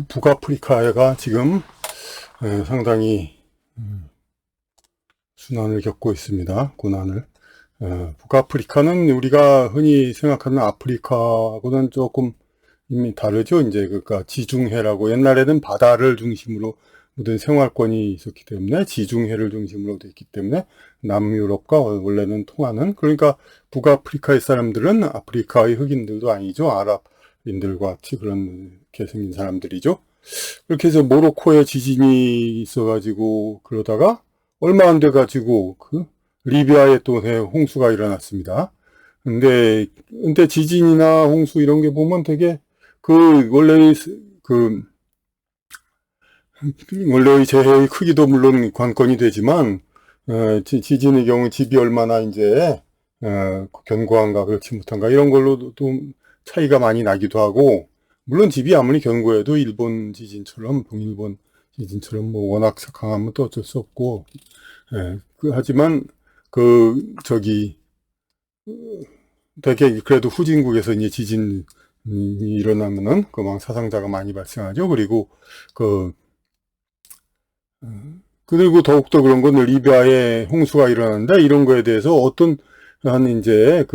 북아프리카가 지금 상당히 순환을 겪고 있습니다. 고난을. 북아프리카는 우리가 흔히 생각하는 아프리카하고는 조금 이미 다르죠. 이제 그러니까 지중해라고 옛날에는 바다를 중심으로 모든 생활권이 있었기 때문에 지중해를 중심으로 돼 있기 때문에 남유럽과 원래는 통하는, 그러니까 북아프리카의 사람들은 아프리카의 흑인들도 아니죠. 아랍인들과 같이 그렇게 생긴 사람들이죠. 그렇게 해서 모로코에 지진이 있어가지고 그러다가 얼마 안 돼가지고 리비아에 또 홍수가 일어났습니다. 근데 지진이나 홍수 이런 게 보면 되게 원래의 원래의 재해의 크기도 물론 관건이 되지만, 지진의 경우 집이 얼마나 이제, 견고한가, 그렇지 못한가, 이런 걸로도 좀 차이가 많이 나기도 하고, 물론 집이 아무리 견고해도 일본 지진처럼, 동일본 지진처럼 뭐 워낙 강하면 또 어쩔 수 없고, 하지만, 되게 그래도 후진국에서 이제 지진이 일어나면은, 막 사상자가 많이 발생하죠. 그리고 더욱더 그런 건 리비아에 홍수가 일어났는데 이런 거에 대해서 이제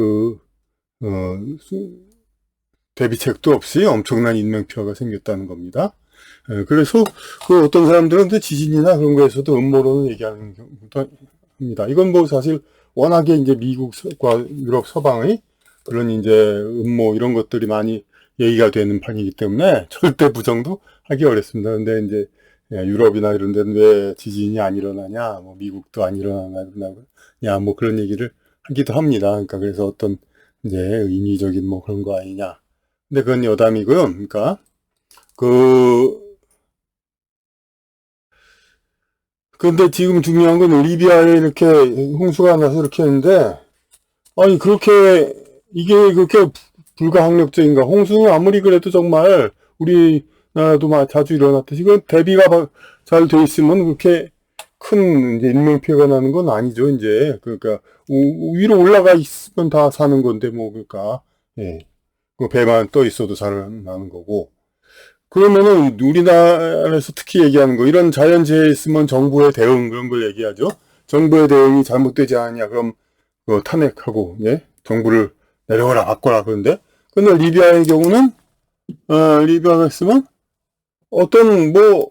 어, 대비책도 없이 엄청난 인명피해가 생겼다는 겁니다. 그래서 어떤 사람들은 지진이나 그런 거에서도 음모론을 얘기하는 경우도 합니다. 이건 뭐 사실 워낙에 이제 미국과 유럽 서방의 그런 이제 음모 이런 것들이 많이 얘기가 되는 판이기 때문에 절대 부정도 하기 어렵습니다. 근데 이제 유럽이나 이런 데는 왜 지진이 안 일어나냐, 뭐 미국도 안 일어나냐, 뭐 그런 얘기를 하기도 합니다. 그러니까 그래서 어떤 이제 인위적인 뭐 그런 거 아니냐. 근데 그건 여담이고요. 그러니까 그 근데 지금 중요한 건 리비아에 이렇게 홍수가 나서 이렇게 했는데, 아니 이게 그렇게 불가항력적인가? 홍수는 아무리 그래도 정말 우리나라도 자주 일어났듯이 그 대비가 잘 돼 있으면 그렇게 큰 이제 인명 피해가 나는 건 아니죠. 이제 그러니까 위로 올라가 있으면 다 사는 건데 뭐 그러니까 그 배만 떠 있어도 살아나는 거고. 그러면은 우리나라에서 특히 얘기하는 거, 이런 자연재해 있으면 정부의 대응 그런 걸 얘기하죠. 정부의 대응이 잘못되지 않느냐 그럼 탄핵하고 정부를 내려오라 바꿔라 그런데, 근데 리비아의 경우는 리비아가 있으면 어떤 뭐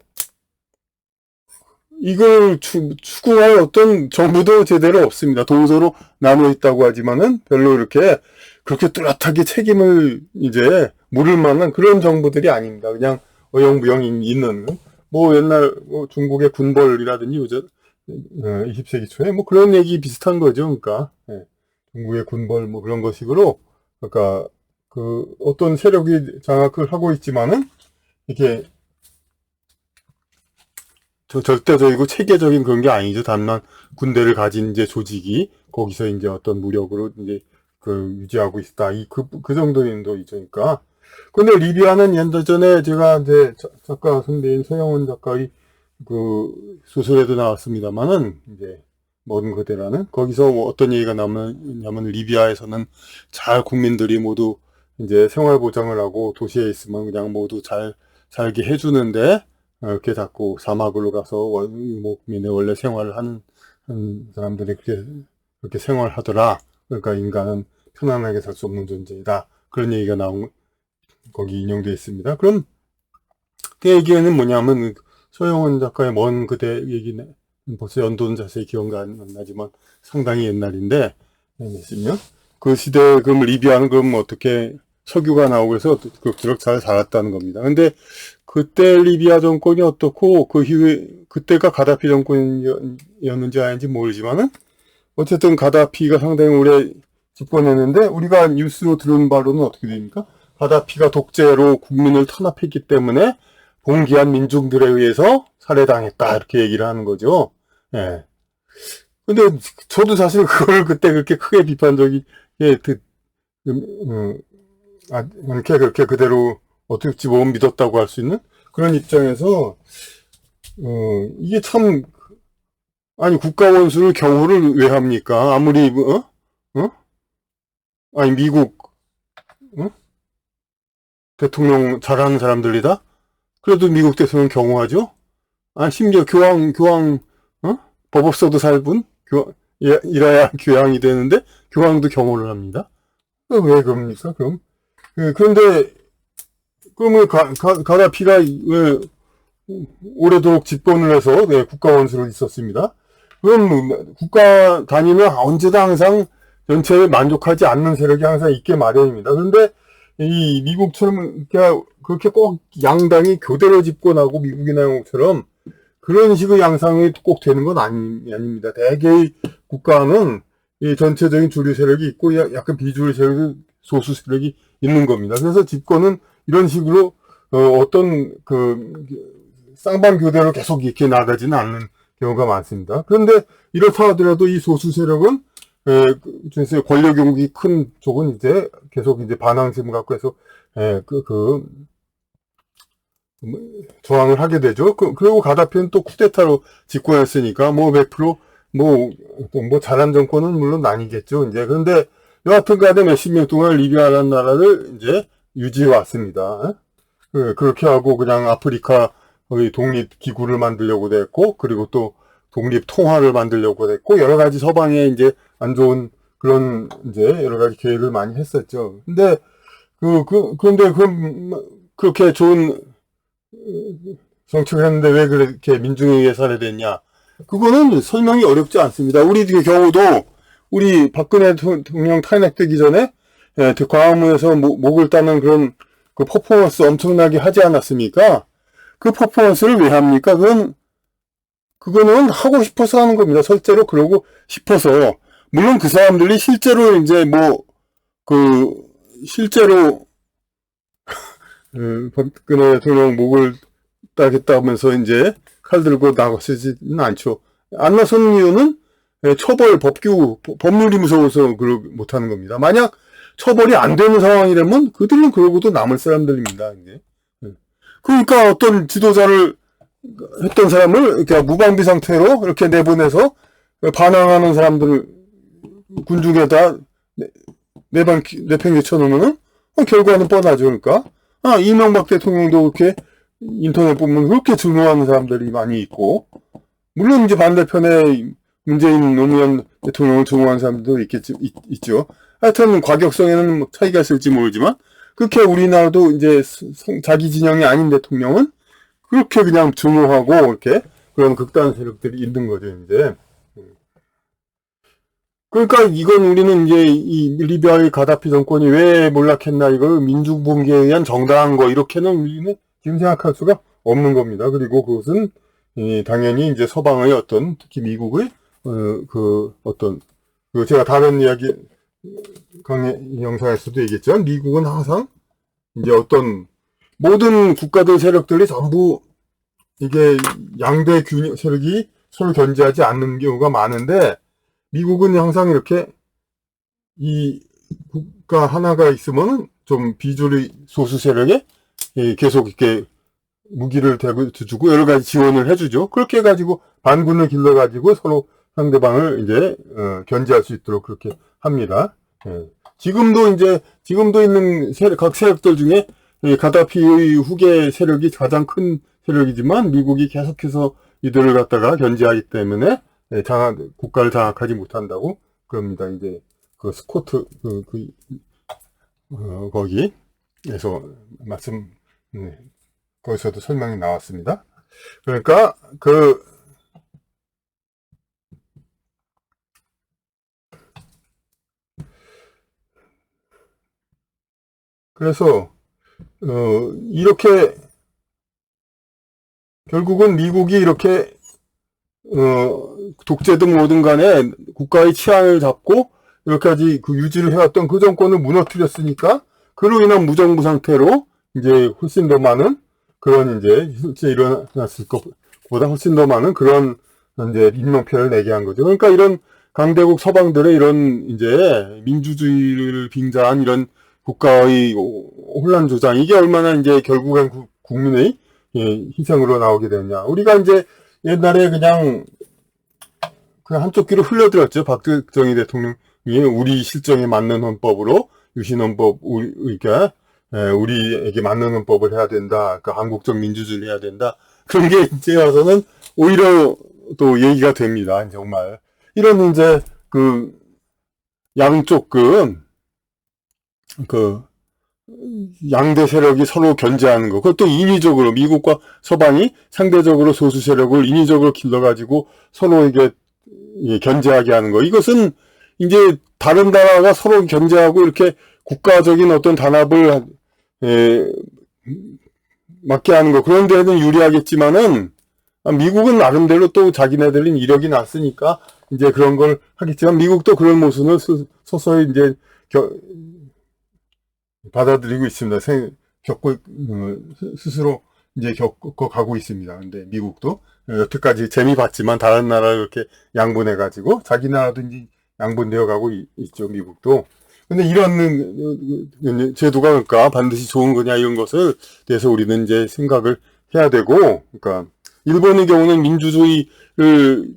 이걸 추구할 어떤 정부도 제대로 없습니다. 동서로 나눠 있다고 하지만은 별로 그렇게 뚜렷하게 책임을 이제 물을 만한 그런 정부들이 아닙니다. 그냥 어영부영 있는 뭐 옛날 뭐 중국의 군벌이라든지 요즘 20세기 초에 뭐 그런 얘기 비슷한 거죠. 그러니까 중국의 군벌 뭐 그런 것식으로, 그러니까 어떤 세력이 장악을 하고 있지만은 이게 절대적이고 체계적인 그런 게 아니죠. 단만 군대를 가진 이제 조직이 거기서 이제 어떤 무력으로 이제 유지하고 있다. 그 정도인 거죠. 그러니까. 근데 리비아는 예전에 제가 이제 작가 선배인 서영원 작가의 소설에도 나왔습니다만은 이제 먼 그대라는 거기서 뭐 어떤 얘기가 나오냐면 리비아에서는 잘 국민들이 모두 이제 생활 보장을 하고 도시에 있으면 그냥 모두 잘 살게 해주는데, 이렇게 자꾸 사막으로 가서 원주민의 원래 생활을 하는 사람들이 그렇게 생활하더라. 그러니까 인간은 편안하게 살 수 없는 존재이다. 그런 얘기가 거기 인용되어 있습니다. 그럼 그 얘기는 뭐냐면 서영원 작가의 먼 그대 얘기는 벌써 연도는 자세히 기억이 안 나지만 상당히 옛날인데, 몇십 년? 그 시대, 그럼 리비아는 그럼 어떻게 석유가 나오고 해서 그럭저럭 잘 살았다는 겁니다. 근데 그때 리비아 정권이 어떻고 그 이후에 그때가 가다피 정권이었는지 아닌지 모르지만은 어쨌든 가다피가 상당히 오래 집권했는데 우리가 뉴스로 들은 바로는 어떻게 됩니까? 가다피가 독재로 국민을 탄압했기 때문에 봉기한 민중들에 의해서 살해당했다 이렇게 얘기를 하는 거죠. 예. 근데 저도 사실 그걸 그때 그렇게 크게 비판적이 이렇게 그렇게 그대로 어떻게 보면 믿었다고 할 수 있는 그런 입장에서 이게 참, 아니 국가 원수를 경호를 왜 합니까? 아무리 아니 미국 대통령 잘하는 사람들이다. 그래도 미국 대통령 경호하죠? 아, 심지어 어? 법 없어도 살분? 이래야 교황이 되는데, 교황도 경호를 합니다. 왜 그럽니까, 그럼? 그런데, 그러면 가다피가 왜 오래도록 집권을 해서 국가 원수로 있었습니다. 그럼 국가 다니면 언제나 항상 전체에 만족하지 않는 세력이 항상 있게 마련입니다. 그런데 이 미국처럼 그렇게 꼭 양당이 교대로 집권하고 미국이나 영국처럼 그런 식의 양상이 꼭 되는 건 아닙니다. 대개의 국가는 이 전체적인 주류 세력이 있고 약간 비주류 세력이 소수 세력이 있는 겁니다. 그래서 집권은 이런 식으로 어떤 쌍방교대로 계속 이렇게 나가지는 않는 경우가 많습니다. 그런데 이렇다 하더라도 이 소수 세력은 권력 용국이 큰 쪽은 이제 계속 이제 반항심을 갖고 해서 저항을 하게 되죠. 그리고 가다피는 또 쿠데타로 집권했으니까 뭐 100% 뭐 잘한 정권은 물론 아니겠죠. 이제 그런데 여하튼 간에 몇십 년 동안 리비아라는 나라를 이제 유지해 왔습니다. 그렇게 하고 그냥 아프리카 독립기구를 만들려고 됐고, 그리고 또 독립통화를 만들려고 됐고, 여러 가지 서방에 이제 안 좋은 그런 이제 여러 가지 계획을 많이 했었죠. 근데, 그런데 그렇게 좋은 정책을 했는데 왜 그렇게 민중에게 살해됐냐? 그거는 설명이 어렵지 않습니다. 우리 경우도 우리 박근혜 대통령 탄핵되기 전에 광화문에서 목을 따는 그런 그 퍼포먼스 엄청나게 하지 않았습니까? 그 퍼포먼스를 왜 합니까? 그거는 하고 싶어서 하는 겁니다. 실제로 그러고 싶어서. 물론 그 사람들이 실제로 이제 실제로, 박근혜 대통령 목을 따겠다 하면서 이제 칼 들고 나가시지는 않죠. 안 나서는 이유는 처벌, 법률이 무서워서 못하는 겁니다. 만약 처벌이 안 되는 상황이라면 그들은 그러고도 남을 사람들입니다. 이제. 그러니까 어떤 지도자를 했던 사람을 이렇게 무방비 상태로 이렇게 내보내서 반항하는 사람들을 군중에다 내팽개 쳐놓으면은 결과는 뻔하죠. 그러니까 이명박 대통령도 그렇게 인터넷 보면 그렇게 증오하는 사람들이 많이 있고, 물론 이제 반대편에 문재인 노무현 대통령을 증오하는 사람들도 있죠. 하여튼 과격성에는 뭐 차이가 있을지 모르지만 그렇게 우리나라도 이제 자기 진영이 아닌 대통령은 그렇게 그냥 증오하고 이렇게 그런 극단 세력들이 있는 거죠, 이제. 그러니까 이건 우리는 이제 이 리비아의 가다피 정권이 왜 몰락했나, 이걸 민주봉기에 의한 정당한 거, 이렇게는 우리는 지금 생각할 수가 없는 겁니다. 그리고 그것은 당연히 이제 서방의 특히 미국의 제가 다른 이야기 강의 영상에서도 얘기했지만, 미국은 항상 이제 모든 국가들 세력들이 전부 이게 양대 균형 세력이 서로 견제하지 않는 경우가 많은데, 미국은 항상 이렇게 이 국가 하나가 있으면은 좀 비주류 소수 세력에 계속 이렇게 무기를 주고 여러 가지 지원을 해주죠. 그렇게 해가지고 반군을 길러가지고 서로 상대방을 이제 견제할 수 있도록 그렇게 합니다. 지금도 있는 각 세력들 중에 가다피의 후계 세력이 가장 큰 세력이지만 미국이 계속해서 이들을 갖다가 견제하기 때문에 국가를 장악하지 못한다고 그럽니다. 이제 스코트 거기에서 거기서도 설명이 나왔습니다. 그러니까 그래서 이렇게 결국은 미국이 이렇게 독재든 뭐든 간에 국가의 치안을 잡고 여기까지 유지를 해왔던 그 정권을 무너뜨렸으니까 그로 인한 무정부 상태로 이제 훨씬 더 많은 그런 이제 실제 일어났을 것보다 훨씬 더 많은 그런 이제 인명피해를 내게 한 거죠. 그러니까 이런 강대국 서방들의 이런 이제 민주주의를 빙자한 이런 국가의 혼란 조장, 이게 얼마나 이제 결국엔 국민의 희생으로 나오게 되느냐. 우리가 이제 옛날에 그냥 한쪽 귀로 흘려들었죠. 박정희 대통령이 우리 실정에 맞는 헌법으로 유신헌법, 그러니까 우리에게 맞는 법을 해야 된다. 그 한국적 민주주의를 해야 된다. 그런 게 이제 와서는 오히려 또 얘기가 됩니다. 정말. 이런 이제 그 양쪽 그 양대 세력이 서로 견제하는 거. 그것도 인위적으로 미국과 서방이 상대적으로 소수 세력을 인위적으로 길러가지고 서로 이게 견제하게 하는 거. 이것은 이제 다른 나라가 서로 견제하고 이렇게 국가적인 어떤 단합을 맞게 하는 거. 그런 데는 유리하겠지만은 미국은 나름대로 또 자기네들은 이력이 났으니까 이제 그런 걸 하겠지만 미국도 그런 모습을 서서히 이제 받아들이고 있습니다. 스스로 이제 겪어가고 있습니다. 근데 미국도 여태까지 재미 봤지만 다른 나라를 이렇게 양분해가지고 자기 나라도 이제 양분되어 가고 있죠. 미국도. 근데 이런 제도가 그러니까 반드시 좋은 거냐 이런 것을 대해서 우리는 이제 생각을 해야 되고, 그러니까 일본의 경우는 민주주의를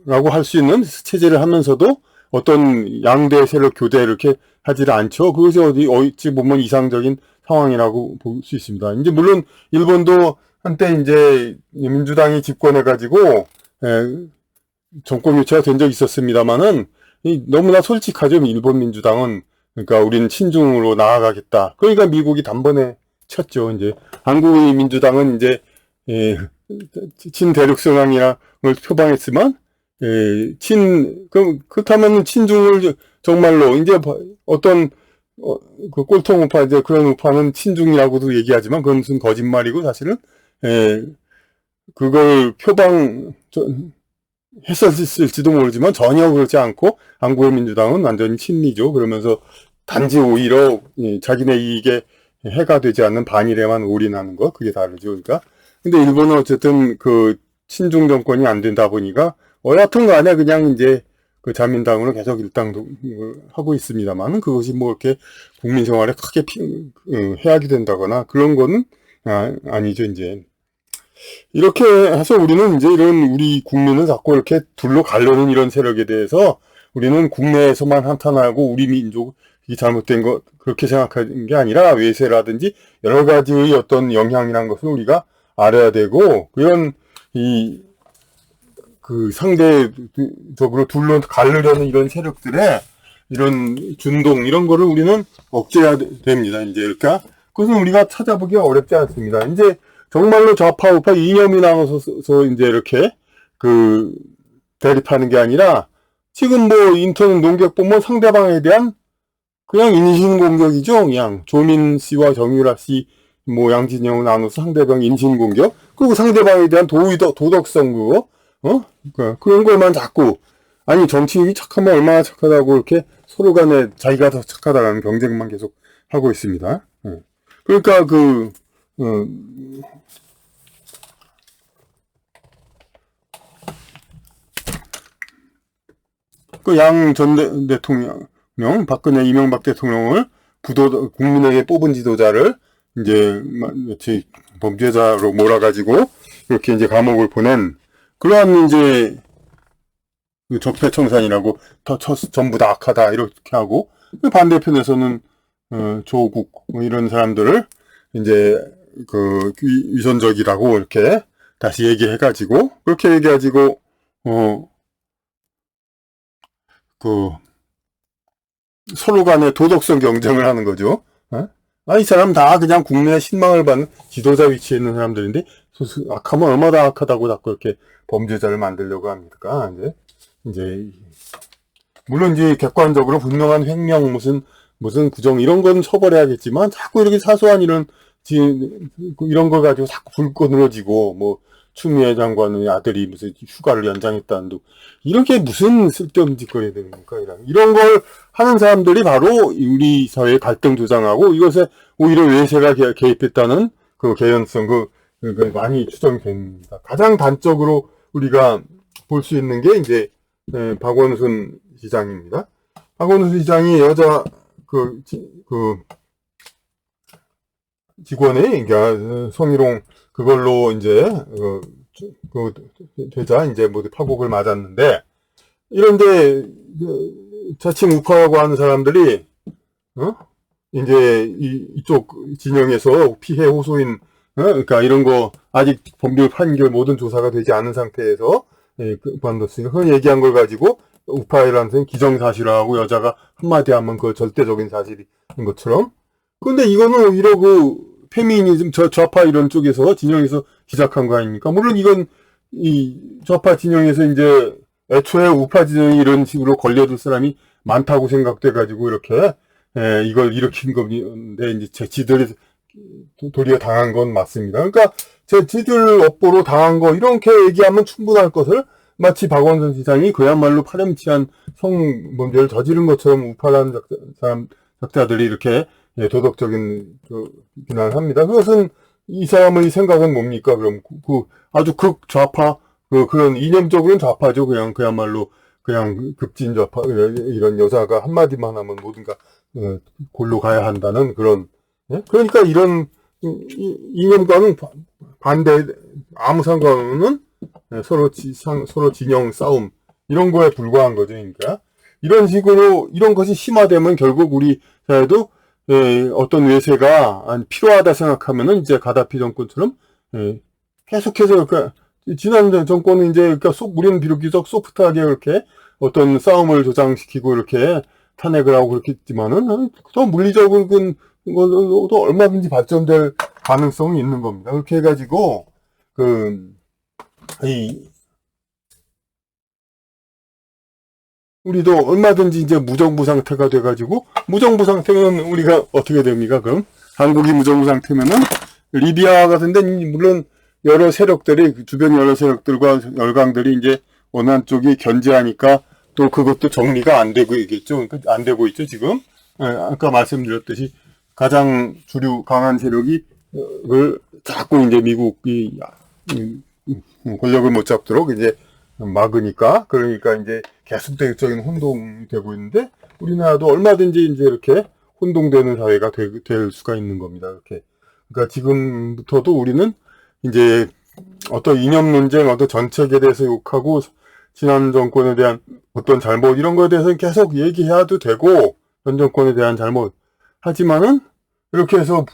라고 할 수 있는 체제를 하면서도 어떤 양대 세력 교대 이렇게 하지를 않죠. 그것이 어찌 보면 이상적인 상황이라고 볼 수 있습니다. 이제 물론 일본도 한때 이제 민주당이 집권해가지고 정권 교체가 된 적이 있었습니다만은 너무나 솔직하죠. 일본 민주당은. 그러니까 우리는 친중으로 나아가겠다. 그러니까 미국이 단번에 쳤죠. 이제 한국의 민주당은 이제 친대륙 성향을 표방했지만 그렇다면 친중을 정말로 이제 어떤 그 꼴통 우파 이제 그런 우파는 친중이라고도 얘기하지만 그건 무슨 거짓말이고 사실은 그걸 했었을지도 모르지만 전혀 그렇지 않고 한국의 민주당은 완전히 친미죠. 그러면서 단지 오히려 자기네 이익에 해가 되지 않는 반일에만 올인하는 거 그게 다르죠. 그러니까 근데 일본은 어쨌든 그 친중 정권이 안 된다 보니까 여하튼 간에 그냥 이제 그 자민당으로 계속 일당도 하고 있습니다만 그것이 뭐 이렇게 국민 생활에 크게 해악이 된다거나 그런 거는 아니죠. 이제 이렇게 해서 우리는 이제 이런 우리 국민을 자꾸 이렇게 둘로 가려는 이런 세력에 대해서 우리는 국내에서만 한탄하고 우리 민족이 잘못된 것 그렇게 생각하는 게 아니라 외세라든지 여러 가지의 어떤 영향이라는 것을 우리가 알아야 되고 그런 그 상대적으로 둘로 가르려는 이런 세력들의 이런 준동 이런 거를 우리는 억제해야 됩니다. 이제 그러니까 그것은 우리가 찾아보기가 어렵지 않습니다. 이제 정말로 좌파 우파 이념이 나눠서 이제 이렇게 그 대립하는 게 아니라 지금 뭐 인터넷 논객 보면 상대방에 대한 그냥 인신공격이죠. 그냥 조민 씨와 정유라 씨, 뭐 양진영을 나눠서 상대방 인신공격 그리고 상대방에 대한 도덕성 그거 그런 것만 자꾸 아니 정치인이 착하면 얼마나 착하다고 이렇게 서로 간에 자기가 더 착하다라는 경쟁만 계속 하고 있습니다. 그러니까 그 양 전 대통령, 박근혜 이명박 대통령을 국민에게 뽑은 지도자를 이제 마치 범죄자로 몰아가지고 이렇게 이제 감옥을 보낸 그러한 이제 그 적폐청산이라고 전부 다 악하다 이렇게 하고 반대편에서는 조국 뭐 이런 사람들을 이제 그 위선적이라고 이렇게 다시 얘기해가지고 그렇게 얘기해가지고 그 서로 간에 도덕성 경쟁을 하는 거죠. 이 사람 다 그냥 국민의 신망을 받는 지도자 위치에 있는 사람들인데 악하면 얼마나 악하다고 자꾸 이렇게 범죄자를 만들려고 합니까? 이제 물론 이제 객관적으로 분명한 횡령 무슨 구정 이런 건 처벌해야겠지만 자꾸 이렇게 사소한 이런 걸 가지고 자꾸 불꽃 늘어지고 뭐 추미애 장관의 아들이 무슨 휴가를 연장했다는 둥 이렇게 무슨 쓸데없는 짓거리 됩니까? 이런 걸 하는 사람들이 바로 우리 사회의 갈등 조장하고 이것에 오히려 외세가 개입했다는 그 개연성 그 많이 추정이 됩니다. 가장 단적으로 우리가 볼 수 있는 게 이제 박원순 시장입니다. 박원순 시장이 여자 직원이 그러니까 성희롱 그걸로 이제 되자 이제 모두 파국을 맞았는데 이런데 자칭 우파라고 하는 사람들이 이제 이쪽 진영에서 피해 호소인, 그러니까 이런 거 아직 법률 판결 모든 조사가 되지 않은 상태에서 그만뒀으니까 그 얘기한 걸 가지고 우파이라는 선생님 기정사실화하고 여자가 한마디 하면 그 절대적인 사실인 것처럼. 근데 이거는 오히려 그 페미니즘 좌파 이런 쪽에서 진영에서 시작한 거 아닙니까? 물론 이건 이 좌파 진영에서 이제 애초에 우파 진영이 이런 식으로 걸려들 사람이 많다고 생각돼가지고 이렇게 이걸 일으킨 건데 이제 지들이 도리어 당한 건 맞습니다. 그러니까 지들 업보로 당한 거 이렇게 얘기하면 충분할 것을 마치 박원순 시장이 그야말로 파렴치한 성범죄를 저지른 것처럼 우파라는 작자들이 이렇게 도덕적인 비난을 합니다. 그것은 이 사람의 생각은 뭡니까? 그럼 아주 극좌파 그런 이념적으로는 좌파죠. 그야말로 그냥 급진 좌파 이런 여자가 한마디만 하면 모든가 골로 가야 한다는 그런 그러니까 이런 이념과는 반대 아무 상관없는 서로 진영 싸움 이런 거에 불과한 거죠. 그러니까 이런 식으로 이런 것이 심화되면 결국 우리 사회도 어떤 외세가 필요하다 생각하면은 이제 가다피 정권처럼 계속해서 그러니까 지난 정권은 이제 그러니까 우리는 비교적 소프트하게 이렇게 어떤 싸움을 조장시키고 이렇게 탄핵을 하고 그렇게 했지만은 더 물리적인 것도 얼마든지 발전될 가능성이 있는 겁니다. 그렇게 해가지고 우리도 얼마든지 이제 무정부 상태가 돼가지고 무정부 상태면 우리가 어떻게 됩니까? 그럼 한국이 무정부 상태면은 리비아 같은데 물론 여러 세력들이 주변 여러 세력들과 열강들이 이제 어느 한쪽이 견제하니까 또 그것도 정리가 안 되고 있겠죠. 안 되고 있죠 지금. 아까 말씀드렸듯이 가장 주류 강한 세력이 자꾸 이제 미국이 권력을 못 잡도록 이제 막으니까 그러니까 이제 계속적인 혼동이 되고 있는데 우리나라도 얼마든지 이제 이렇게 혼동되는 사회가 될 수가 있는 겁니다. 이렇게 그러니까 지금부터도 우리는 이제 어떤 이념 논쟁, 어떤 정책에 대해서 욕하고 지난 정권에 대한 어떤 잘못 이런 거에 대해서는 계속 얘기해야도 되고 현 정권에 대한 잘못 하지만은 이렇게 해서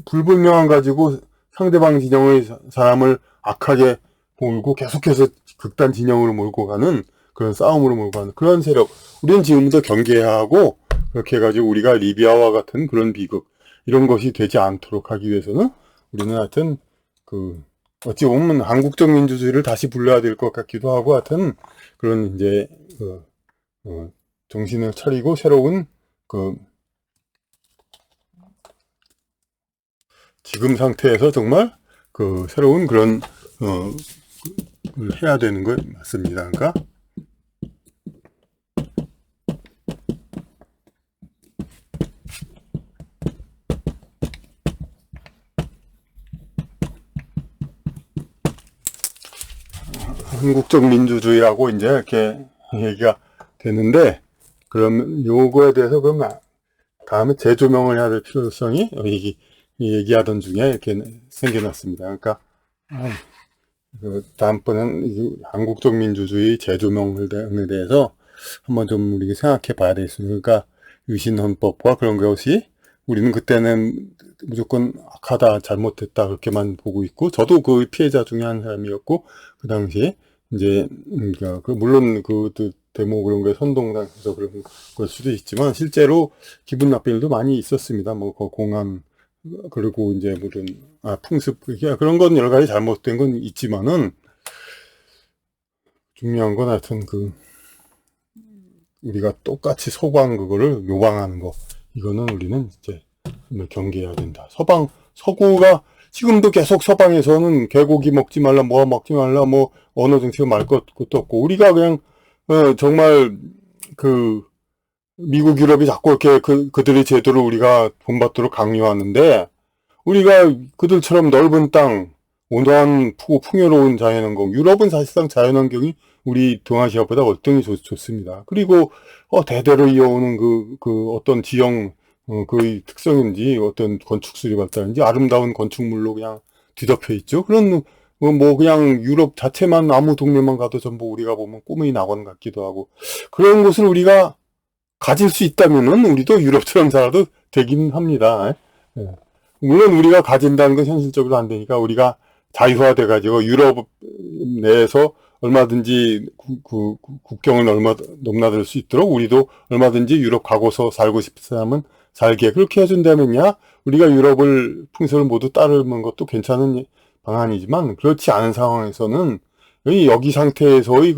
불분명한 가지고 상대방 진영의 사람을 악하게 몰고 계속해서 극단 진영으로 몰고 가는 그런 싸움으로 몰고 가는 그런 세력 우리는 지금부터 경계해야 하고 그렇게 해가지고 우리가 리비아와 같은 그런 비극 이런 것이 되지 않도록 하기 위해서는 우리는 하여튼 어찌 보면 한국적 민주주의를 다시 불러야 될 것 같기도 하고 하여튼 그런 이제 정신을 차리고 새로운 지금 상태에서 정말 새로운 그런 해야 되는 거 맞습니다. 그러니까 한국적 민주주의라고 이제 이렇게 얘기가 되는데 그러면 요거에 대해서 그러면 다음에 재조명을 해야 될 필요성이 얘기하던 중에 이렇게 생겨났습니다. 그러니까 다음번엔 한국적 민주주의 재조명에 대해서 한번 좀 우리가 생각해 봐야 되겠습니다. 그러니까 유신헌법과 그런 것이 우리는 그때는 무조건 악하다, 잘못했다 그렇게만 보고 있고 저도 그 피해자 중에 한 사람이었고 그 당시에 이제 물론 데모 그런 거에 선동당해서 그런 걸 수도 있지만 실제로 기분 나쁜 일도 많이 있었습니다. 뭐 공안 그리고 이제 무슨 풍습 그런 건 여러 가지 잘못된 건 있지만은 중요한 건 하여튼 우리가 똑같이 서구한 그거를 모방하는 거 이거는 우리는 이제 경계해야 된다. 서구가 지금도 계속 서방에서는 개고기 먹지 말라, 뭐 먹지 말라, 뭐 언어 정책을 말 것도 없고 우리가 그냥 정말 미국 유럽이 자꾸 이렇게 그들의 제도를 우리가 본받도록 강요하는데 우리가 그들처럼 넓은 땅, 온화한 풍요로운 자연환경 유럽은 사실상 자연환경이 우리 동아시아보다 월등히 좋습니다. 그리고 대대로 이어오는 어떤 지형 그 특성인지 어떤 건축술이 발달인지 아름다운 건축물로 그냥 뒤덮여 있죠. 그런 뭐 그냥 유럽 자체만 아무 동네만 가도 전부 우리가 보면 꿈의 낙원 같기도 하고 그런 곳을 우리가 가질 수 있다면은 우리도 유럽처럼 살아도 되긴 합니다. 예. 물론 우리가 가진다는 건 현실적으로 안 되니까 우리가 자유화돼 가지고 유럽 내에서 얼마든지 국경을 넘나들 수 있도록 우리도 얼마든지 유럽 가고서 살고 싶은 사람은 살게 그렇게 해준다면야 우리가 유럽을 풍습을 모두 따르는 것도 괜찮은 방안이지만 그렇지 않은 상황에서는 여기 상태에서의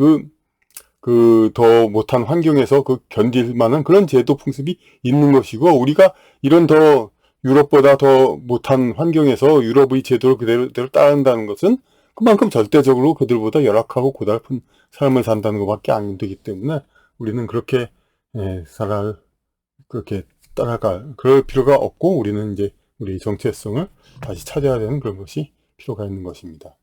더 못한 환경에서 견딜 만한 그런 제도 풍습이 있는 것이고 우리가 이런 더 유럽보다 더 못한 환경에서 유럽의 제도를 그대로 따른다는 것은 그만큼 절대적으로 그들보다 열악하고 고달픈 삶을 산다는 것밖에 안 되기 때문에 우리는 그렇게 그렇게 그럴 필요가 없고 우리는 이제 우리 정체성을 다시 찾아야 되는 그런 것이 필요가 있는 것입니다.